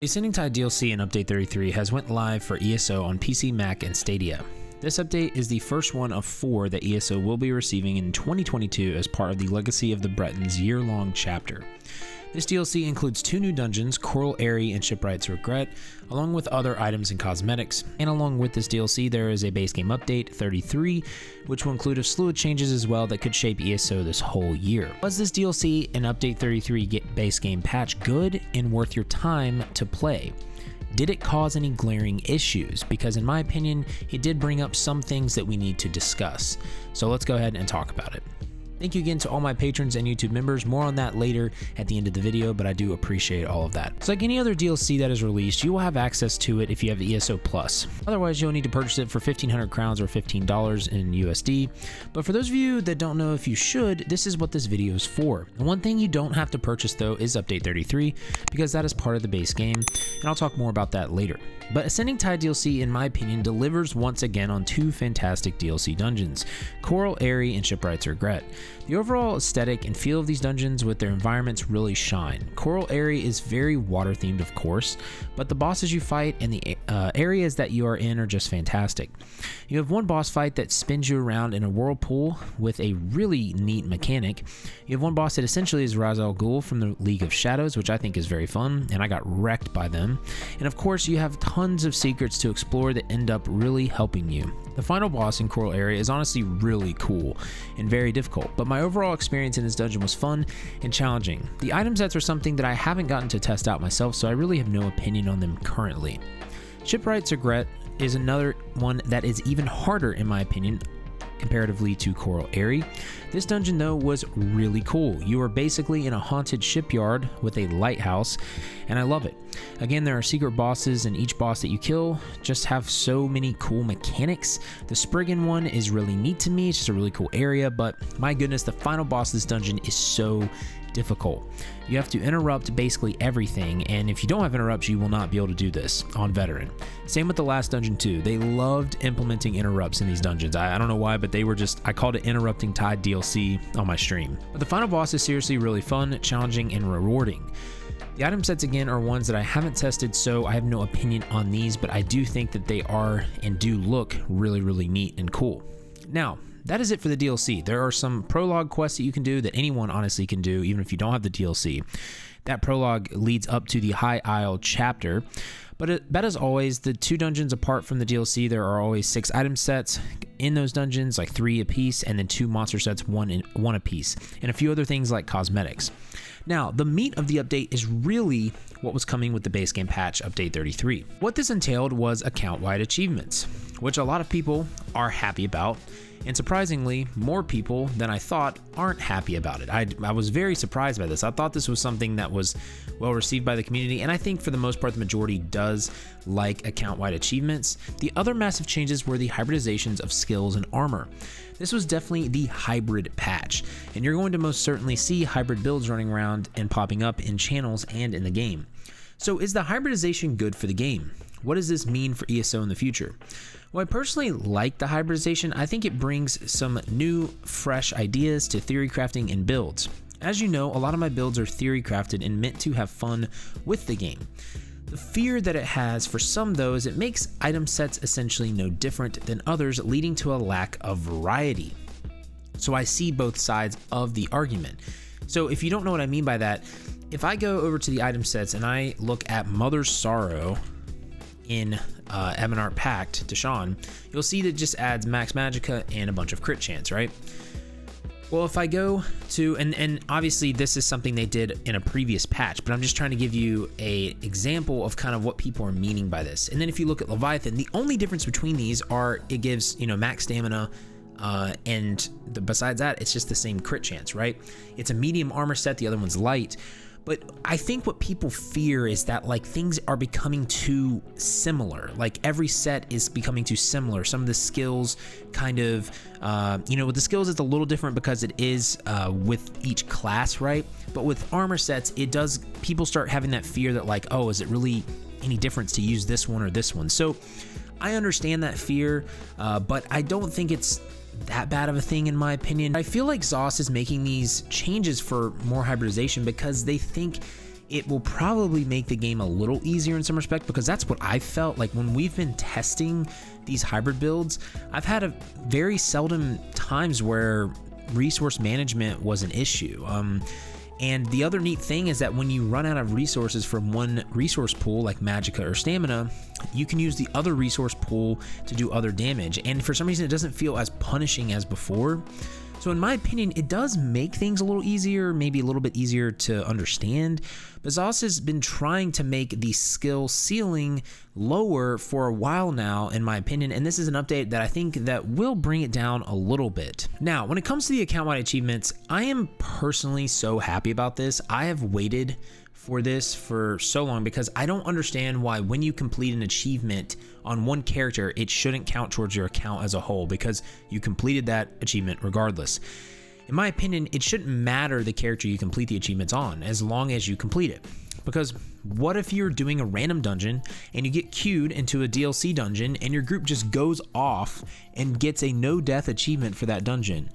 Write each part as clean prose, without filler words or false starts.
The Ascending Tide DLC in Update 33 has went live for ESO on PC, Mac, and Stadia. This update is the first one of 4 that ESO will be receiving in 2022 as part of the Legacy of the Bretons year-long chapter. This DLC includes 2 new dungeons, Coral Airy and Shipwright's Regret, along with other items and cosmetics. And along with this DLC, there is a base game update, 33, which will include a slew of changes as well that could shape ESO this whole year. Was this DLC and Update 33 base game patch good and worth your time to play? Did it cause any glaring issues? Because in my opinion, it did bring up some things that we need to discuss. So let's go ahead and talk about it. Thank you again to all my patrons and YouTube members. More on that later at the end of the video, but I do appreciate all of that. So like any other DLC that is released, you will have access to it if you have ESO Plus. Otherwise, you'll need to purchase it for 1,500 crowns or $15 in USD. But for those of you that don't know if you should, this is what this video is for. The one thing you don't have to purchase though is Update 33, because that is part of the base game, and I'll talk more about that later. But Ascending Tide DLC, in my opinion, delivers once again on 2 fantastic DLC dungeons, Coral Airy and Shipwright's Regret. The overall aesthetic and feel of these dungeons with their environments really shine. Coral Airy is very water themed, of course, but the bosses you fight and the areas that you are in are just fantastic. You have one boss fight that spins you around in a whirlpool with a really neat mechanic. You have one boss that essentially is Ra's al Ghul from the League of Shadows, which I think is very fun, and I got wrecked by them. And of course, you have tons of secrets to explore that end up really helping you. The final boss in Coral Airy is honestly really cool and very difficult, but my overall experience in this dungeon was fun and challenging. The item sets are something that I haven't gotten to test out myself, so I really have no opinion on them currently. Shipwright's Regret is another one that is even harder in my opinion comparatively to Coral Airy. This dungeon though was really cool. You are basically in a haunted shipyard with a lighthouse, and I love it. Again, there are secret bosses, and each boss that you kill just have so many cool mechanics. The Spriggan one is really neat to me. It's just a really cool area, but my goodness, the final boss of this dungeon is so difficult. You have to interrupt basically everything, and if you don't have interrupts, you will not be able to do this on veteran. Same with the last dungeon too. They loved implementing interrupts in these dungeons. I don't know why, but they were just, I called it Interrupting Tide DLC on my stream. But the final boss is seriously really fun, challenging, and rewarding. The item sets again are ones that I haven't tested, so I have no opinion on these, but I do think that they are and do look really, really neat and cool. Now, that is it for the DLC. There are some prologue quests that you can do that anyone honestly can do, even if you don't have the DLC. That prologue leads up to the High Isle chapter. But that is always the 2 dungeons apart from the DLC. There are always 6 item sets in those dungeons, like 3 apiece, and then 2 monster sets, 1 apiece, and a few other things like cosmetics. Now, the meat of the update is really what was coming with the base game patch, Update 33. What this entailed was account-wide achievements, which a lot of people are happy about, and surprisingly, more people than I thought aren't happy about it. I was very surprised by this. I thought this was something that was well received by the community, and I think for the most part the majority does like account-wide achievements. The other massive changes were the hybridizations of skills and armor. This was definitely the hybrid patch, and you're going to most certainly see hybrid builds running around and popping up in channels and in the game. So is the hybridization good for the game? What does this mean for ESO in the future? Well, I personally like the hybridization. I think it brings some new, fresh ideas to theory crafting and builds. As you know, a lot of my builds are theory crafted and meant to have fun with the game. The fear that it has for some though is it makes item sets essentially no different than others, leading to a lack of variety. So I see both sides of the argument. So if you don't know what I mean by that, if I go over to the item sets and I look at Mother's Sorrow in Ebonheart Pact to Sean, you'll see that it just adds Max Magicka and a bunch of crit chance, right? Well, if I go to, and obviously this is something they did in a previous patch, but I'm just trying to give you a example of kind of what people are meaning by this. And then if you look at Leviathan, the only difference between these are it gives, max stamina, and besides that, it's just the same crit chance, right? It's a medium armor set, the other one's light. But I think what people fear is that like things are becoming too similar. Like every set is becoming too similar. Some of the skills kind of, with the skills it's a little different because it is with each class, right? But with armor sets, people start having that fear that like, oh, is it really any difference to use this one or this one? So I understand that fear, but I don't think it's that bad of a thing in my opinion. I feel like ZOS is making these changes for more hybridization because they think it will probably make the game a little easier in some respect, because that's what I felt like when we've been testing these hybrid builds. I've had a very seldom times where resource management was an issue. And the other neat thing is that when you run out of resources from one resource pool, like magicka or stamina, you can use the other resource pool to do other damage. And for some reason, it doesn't feel as punishing as before. So in my opinion, it does make things a little easier, maybe a little bit easier to understand. But ZOS has been trying to make the skill ceiling lower for a while now, in my opinion, and this is an update that I think that will bring it down a little bit. Now, when it comes to the account-wide achievements, I am personally so happy about this. I have waited for this for so long because I don't understand why when you complete an achievement on one character, it shouldn't count towards your account as a whole, because you completed that achievement regardless. In my opinion, it shouldn't matter the character you complete the achievements on as long as you complete it. Because what if you're doing a random dungeon and you get queued into a DLC dungeon and your group just goes off and gets a no death achievement for that dungeon?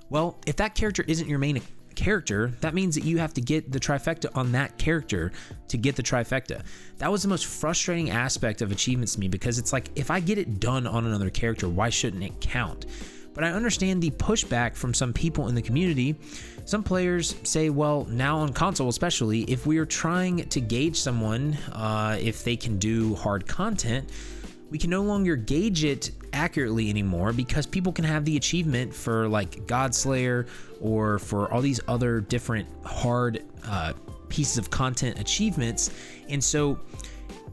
Well, if that character isn't your main character, that means that you have to get the trifecta on that character to get the trifecta. That was the most frustrating aspect of achievements to me, because it's like, if I get it done on another character, why shouldn't it count? But I understand the pushback from some people in the community. Some players say, well, now on console especially, if we are trying to gauge someone if they can do hard content, we can no longer gauge it accurately anymore, because people can have the achievement for like Godslayer or for all these other different hard pieces of content achievements, and so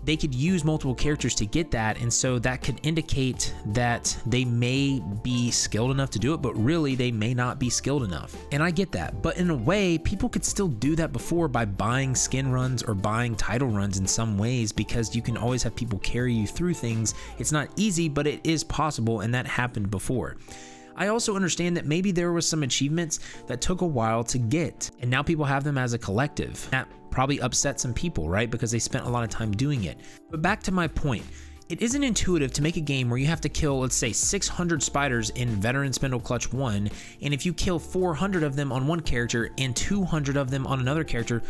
they could use multiple characters to get that, and so that could indicate that they may be skilled enough to do it, but really they may not be skilled enough. And I get that, but in a way, people could still do that before by buying skin runs or buying title runs in some ways, because you can always have people carry you through things. It's not easy, but it is possible, and that happened before. I also understand that maybe there was some achievements that took a while to get, and now people have them as a collective. That probably upset some people, right? Because they spent a lot of time doing it. But back to my point, it isn't intuitive to make a game where you have to kill, let's say, 600 spiders in Veteran Spindle Clutch 1, and if you kill 400 of them on one character and 200 of them on another character,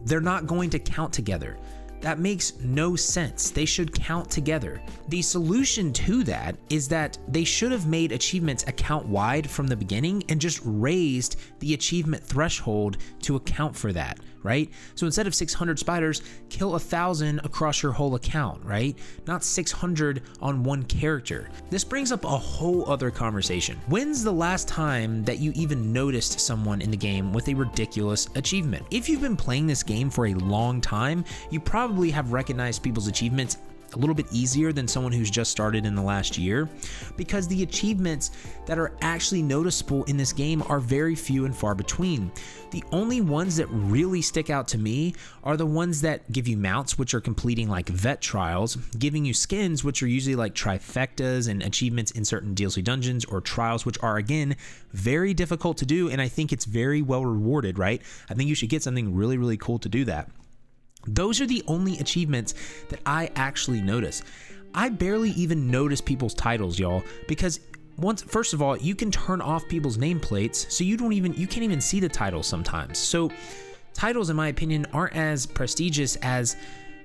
they're not going to count together. That makes no sense. They should count together. The solution to that is that they should have made achievements account wide from the beginning and just raised the achievement threshold to account for that, right? So instead of 600 spiders, kill 1,000 across your whole account, right? Not 600 on one character. This brings up a whole other conversation. When's the last time that you even noticed someone in the game with a ridiculous achievement? If you've been playing this game for a long time, you probably have recognized people's achievements a little bit easier than someone who's just started in the last year, because the achievements that are actually noticeable in this game are very few and far between. The only ones that really stick out to me are the ones that give you mounts, which are completing like vet trials, giving you skins, which are usually like trifectas and achievements in certain DLC dungeons, or trials, which are again very difficult to do, and I think it's very well rewarded, right? I think you should get something really, really cool to do that. Those are the only achievements that I actually notice. I barely even notice people's titles, y'all, because first of all, you can turn off people's nameplates, so you can't even see the titles sometimes. So titles, in my opinion, aren't as prestigious as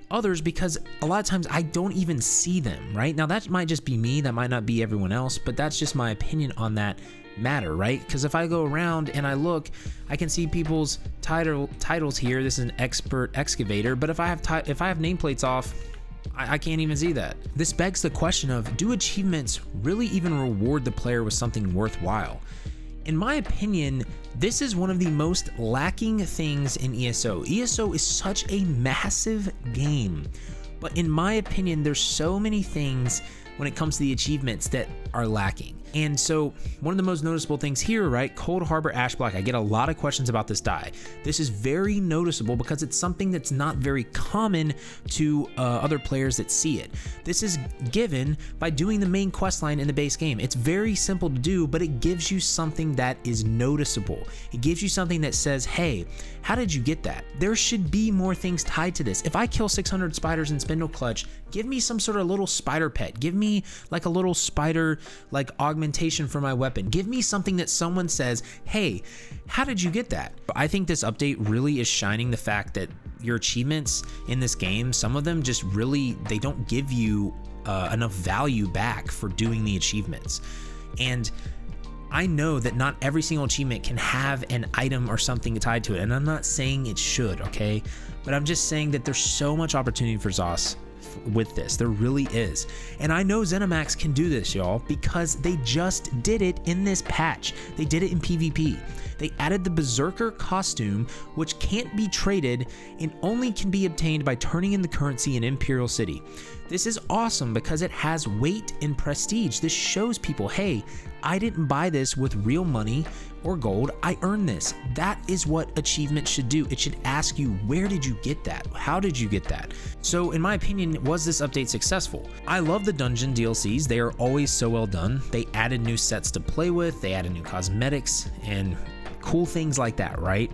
others, because a lot of times I don't even see them, right? Now that might just be me, that might not be everyone else, but that's just my opinion on that matter, right? Because if I go around and I look, I can see people's titles here. This is an expert excavator, but if I have nameplates off, I can't even see that. This begs the question of, do achievements really even reward the player with something worthwhile? In my opinion, this is one of the most lacking things in ESO. ESO is such a massive game, but in my opinion, there's so many things when it comes to the achievements that are lacking. And so one of the most noticeable things here, right, Cold Harbor Ash Black, I get a lot of questions about this die. This is very noticeable because it's something that's not very common to other players that see it. This is given by doing the main quest line in the base game. It's very simple to do, but it gives you something that is noticeable. It gives you something that says, hey, how did you get that? There should be more things tied to this. If I kill 600 spiders in Spindle Clutch, give me some sort of little spider pet. Give me me like a little spider like augmentation for my weapon. Give me something that someone says, hey, how did you get that? I think this update really is shining the fact that your achievements in this game, some of them just really, they don't give you enough value back for doing the achievements. And I know that not every single achievement can have an item or something tied to it, and I'm not saying it should, okay? But I'm just saying that there's so much opportunity for ZOS with this. There really is. And I know ZeniMax can do this, y'all, because they just did it in this patch. They did it in PvP. They added the Berserker costume, which can't be traded and only can be obtained by turning in the currency in Imperial City. This is awesome because it has weight and prestige. This shows people, hey, I didn't buy this with real money or gold. I earned this. That is what achievements should do. It should ask you, where did you get that? How did you get that? So in my opinion, was this update successful? I love the dungeon DLCs. They are always so well done. They added new sets to play with. They added new cosmetics and cool things like that, right?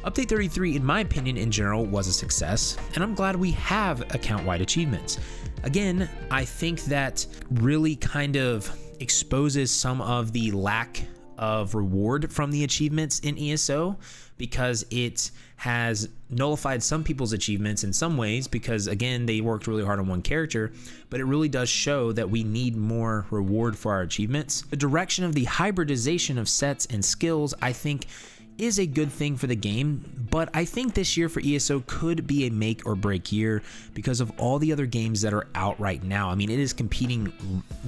Update 33, in my opinion, in general, was a success, and I'm glad we have account-wide achievements. Again, I think that really kind of exposes some of the lack of reward from the achievements in ESO, because it has nullified some people's achievements in some ways, because again, they worked really hard on one character, but it really does show that we need more reward for our achievements. The direction of the hybridization of sets and skills, I think, is a good thing for the game, but I think this year for ESO could be a make or break year because of all the other games that are out right now. I mean, it is competing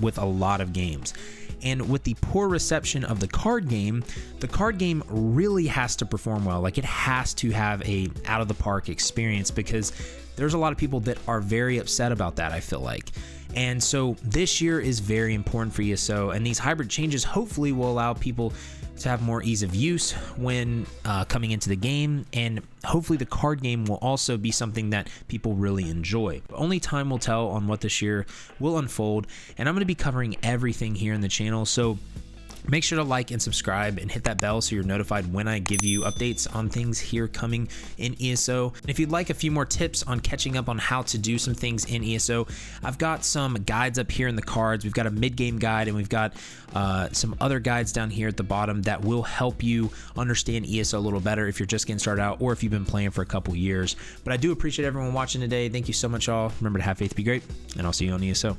with a lot of games. And with the poor reception of the card game really has to perform well. Like, it has to have a out of the park experience, because there's a lot of people that are very upset about that, I feel like. And so this year is very important for ESO, and these hybrid changes hopefully will allow people to have more ease of use when coming into the game, and hopefully the card game will also be something that people really enjoy. But only time will tell on what this year will unfold, and I'm going to be covering everything here in the channel, so make sure to like and subscribe and hit that bell so you're notified when I give you updates on things here coming in ESO. And if you'd like a few more tips on catching up on how to do some things in ESO, I've got some guides up here in the cards. We've got a mid-game guide, and we've got some other guides down here at the bottom that will help you understand ESO a little better if you're just getting started out or if you've been playing for a couple years. But I do appreciate everyone watching today. Thank you so much, all. Remember to have faith, be great, and I'll see you on ESO.